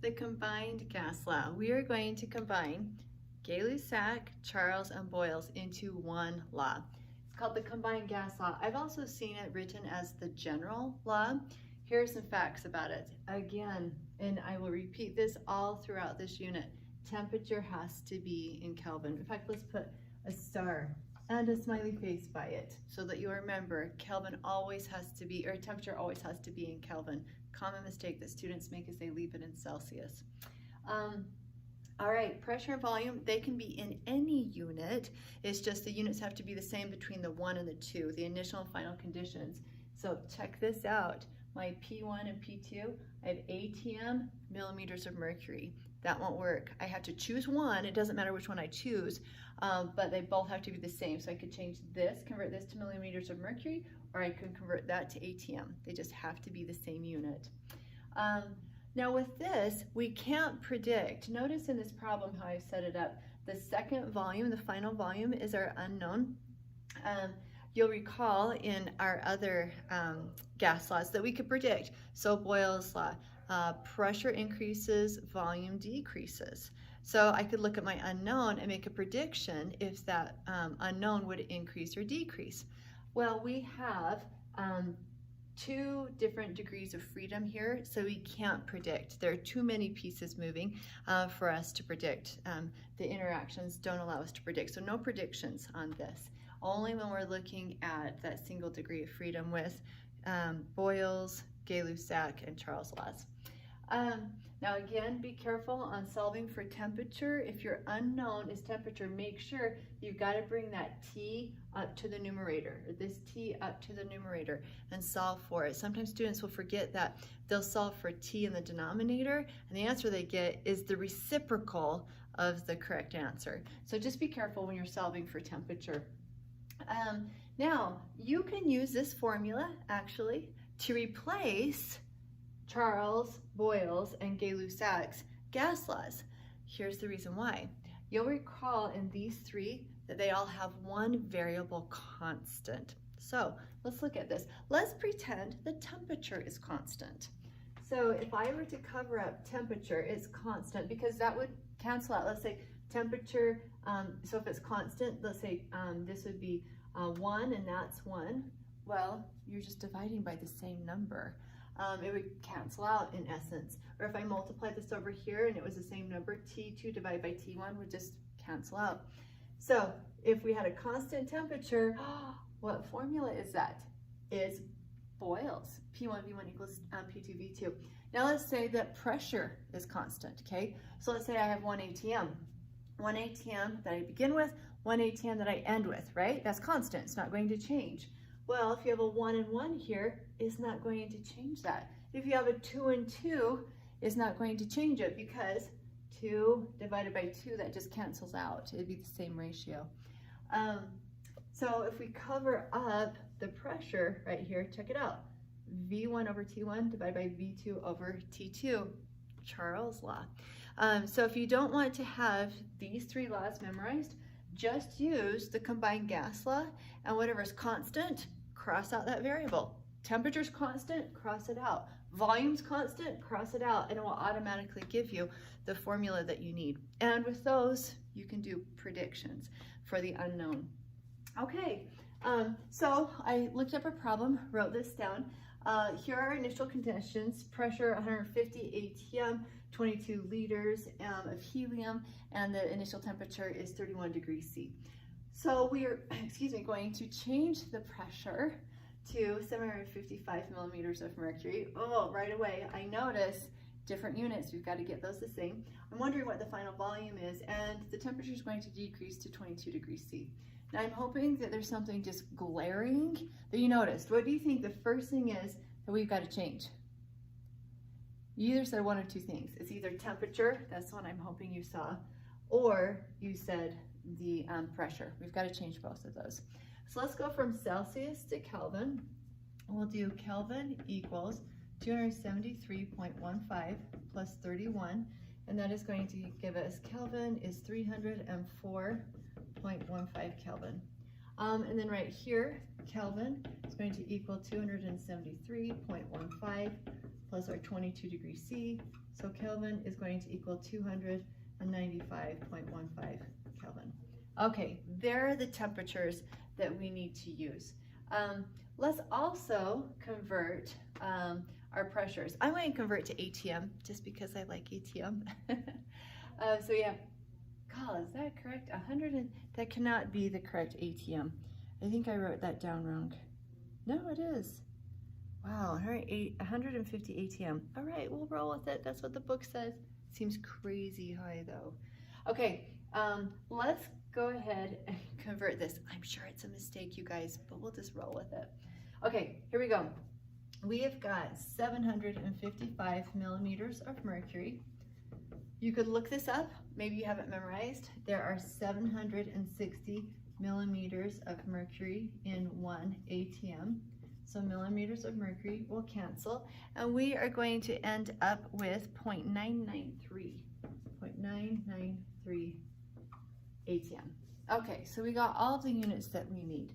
the combined gas law. We are going to combine Gay-Lussac, Charles, and Boyle's into one law. It's called the combined gas law. I've also seen it written as the general law. Here are some facts about it. Again, and I will repeat this all throughout this unit, temperature has to be in Kelvin. In fact, let's put a star and a smiley face by it so that you remember Kelvin always has to be, or temperature always has to be in Kelvin. Common mistake that students make is they leave it in Celsius. All right, pressure and volume, they can be in any unit. It's just the units have to be the same between the 1 and the 2, the initial and final conditions. So check this out. My P1 and P2, I have ATM, millimeters of mercury. That won't work. I have to choose one. It doesn't matter which one I choose, but they both have to be the same. So I could change this, convert this to millimeters of mercury, or I could convert that to ATM. They just have to be the same unit. Now with this, we can't predict. Notice in this problem how I've set it up. The second volume, the final volume, is our unknown. You'll recall in our other gas laws that we could predict. So Boyle's law, pressure increases, volume decreases. So I could look at my unknown and make a prediction if that unknown would increase or decrease. Well, we have 2 different degrees of freedom here, so we can't predict. There are too many pieces moving for us to predict. The interactions don't allow us to predict, so no predictions on this. Only when we're looking at that single degree of freedom with Boyle's, Gay-Lussac, and Charles' laws. Now again, be careful on solving for temperature. If your unknown is temperature, make sure you've got to bring that T up to the numerator, or this T up to the numerator, and solve for it. Sometimes students will forget that. They'll solve for T in the denominator, and the answer they get is the reciprocal of the correct answer. So just be careful when you're solving for temperature. Now, you can use this formula, actually, to replace Charles, Boyle's, and Gay-Lussac's gas laws. Here's the reason why. You'll recall in these 3 that they all have one variable constant. So let's look at this. Let's pretend the temperature is constant. So if I were to cover up temperature, it's constant because that would cancel out. Let's say temperature, so if it's constant, let's say this would be 1 and that's 1. Well, you're just dividing by the same number. It would cancel out in essence. Or if I multiply this over here and it was the same number, T2 divided by T1 would just cancel out. So if we had a constant temperature, what formula is that? It's Boyle's. P1 V1 equals P2 V2. Now let's say that pressure is constant, okay? So let's say I have 1 ATM. 1 ATM that I begin with, 1 ATM that I end with, right? That's constant, it's not going to change. Well, if you have a 1 and 1 here, it's not going to change that. If you have a 2 and 2, it's not going to change it because 2 divided by 2, that just cancels out. It'd be the same ratio. So if we cover up the pressure right here, check it out. V1 over T1 divided by V2 over T2, Charles' law. So if you don't want to have these 3 laws memorized, just use the combined gas law, and whatever's constant, cross out that variable. Temperature's constant, cross it out. Volume's constant, cross it out, and it will automatically give you the formula that you need. And with those, you can do predictions for the unknown. Okay, so I looked up a problem, wrote this down. Here are our initial conditions: pressure 150 atm, 22 liters of helium, and the initial temperature is 31 degrees C. So we are, going to change the pressure to 755 millimeters of mercury. Oh, right away, I notice different units. We've got to get those the same. I'm wondering what the final volume is, and the temperature is going to decrease to 22 degrees C. Now I'm hoping that there's something just glaring that you noticed. What do you think the first thing is that we've got to change? You either said one of 2 things. It's either temperature, that's the one I'm hoping you saw, or you said the pressure. We've got to change both of those. So let's go from Celsius to Kelvin. We'll do Kelvin equals 273.15 plus 31, and that is going to give us Kelvin is 304.15 Kelvin. And then right here, Kelvin is going to equal 273.15 plus our 22 degrees C. So Kelvin is going to equal 295.15 Kelvin. Okay, there are the temperatures that we need to use. Let's also convert our pressures. I'm going to convert to ATM just because I like ATM. So yeah, God, is that correct? That cannot be the correct ATM. I think I wrote that down wrong. No, it is. Wow, 150 ATM. All right, we'll roll with it. That's what the book says. Seems crazy high though. Okay, let's go ahead and convert this. I'm sure it's a mistake, you guys, but we'll just roll with it. Okay, here we go. We have got 755 millimeters of mercury. You could look this up. Maybe you haven't memorized. There are 760 millimeters of mercury in 1 ATM. So millimeters of mercury will cancel, and we are going to end up with 0.993 ATM. Okay, so we got all the units that we need.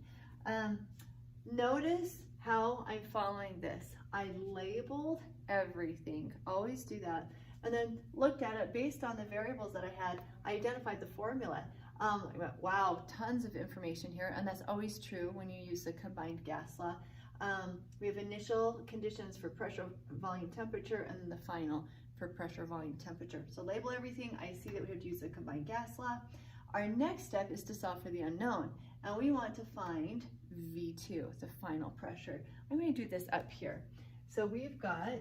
Notice how I'm following this. I labeled everything, always do that, and then looked at it based on the variables that I had. I identified the formula. I went, wow, tons of information here, and that's always true when you use the combined gas law. We have initial conditions for pressure, volume, temperature, and then the final for pressure, volume, temperature. So label everything. I see that we have to use the combined gas law. Our next step is to solve for the unknown, and we want to find V2, the final pressure. I'm going to do this up here. So we've got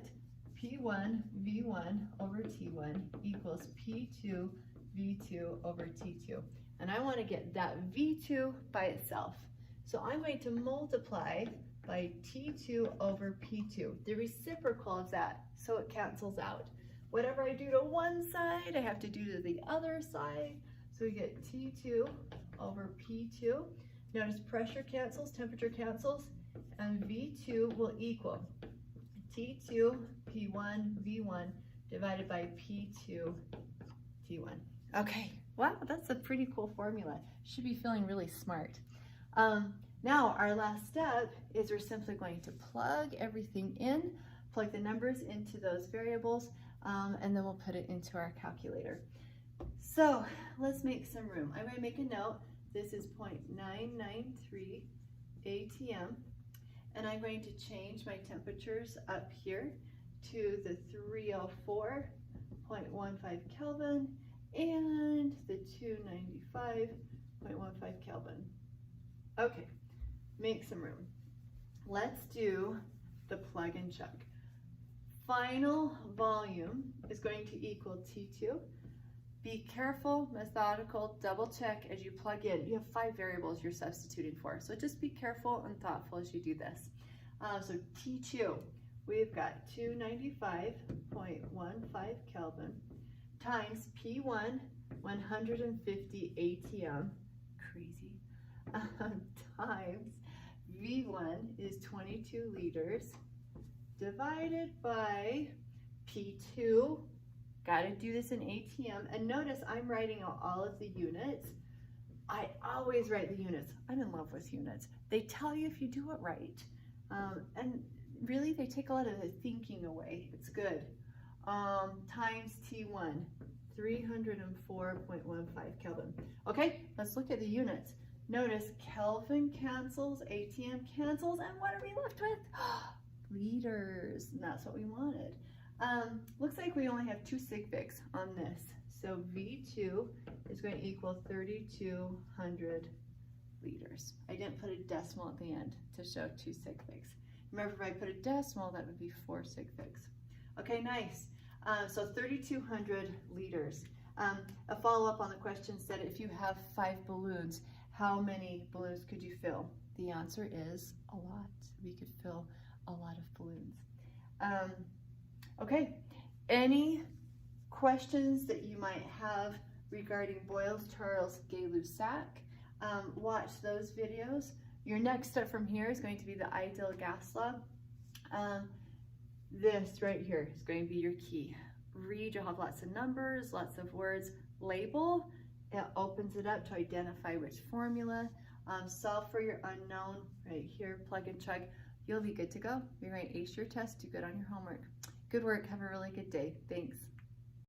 P1 V1 over T1 equals P2 V2 over T2. And I want to get that V2 by itself. So I'm going to multiply by T2 over P2, the reciprocal of that, so it cancels out. Whatever I do to one side, I have to do to the other side. So we get T2 over P2. Notice pressure cancels, temperature cancels, and V2 will equal T2 P1 V1 divided by P2 T1. Okay, wow, that's a pretty cool formula. Should be feeling really smart. Now our last step is we're simply going to plug everything in, plug the numbers into those variables, and then we'll put it into our calculator. So let's make some room. I'm going to make a note. This is 0.993 ATM, and I'm going to change my temperatures up here to the 304.15 Kelvin and the 295.15 Kelvin. Okay, make some room. Let's do the plug and chug. Final volume is going to equal T2. Be careful, methodical, double check as you plug in. You have 5 variables you're substituting for, so just be careful and thoughtful as you do this. So T2, we've got 295.15 Kelvin times P1, 150 ATM, crazy, times V1 is 22 liters, divided by P2, gotta do this in ATM, and notice I'm writing out all of the units. I always write the units. I'm in love with units. They tell you if you do it right, and really they take a lot of the thinking away. It's good. Times T1, 304.15 Kelvin. Okay, let's look at the units. Notice Kelvin cancels, ATM cancels, and what are we left with? Liters, and that's what we wanted. Looks like we only have 2 sig figs on this. So V2 is going to equal 3,200 liters. I didn't put a decimal at the end to show 2 sig figs. Remember, if I put a decimal, that would be 4 sig figs. Okay, nice. So 3,200 liters. A follow-up on the question said if you have 5 balloons, how many balloons could you fill? The answer is a lot. We could fill a lot of balloons. Okay, any questions that you might have regarding Boyle-Charles, Gay-Lussac? Watch those videos. Your next step from here is going to be the ideal gas law. This right here is going to be your key. Read, you'll have lots of numbers, lots of words. Label, it opens it up to identify which formula. Solve for your unknown right here, plug and chug. You'll be good to go. You're going to ace your test, do good on your homework. Good Good work. Have a really good day. Thanks.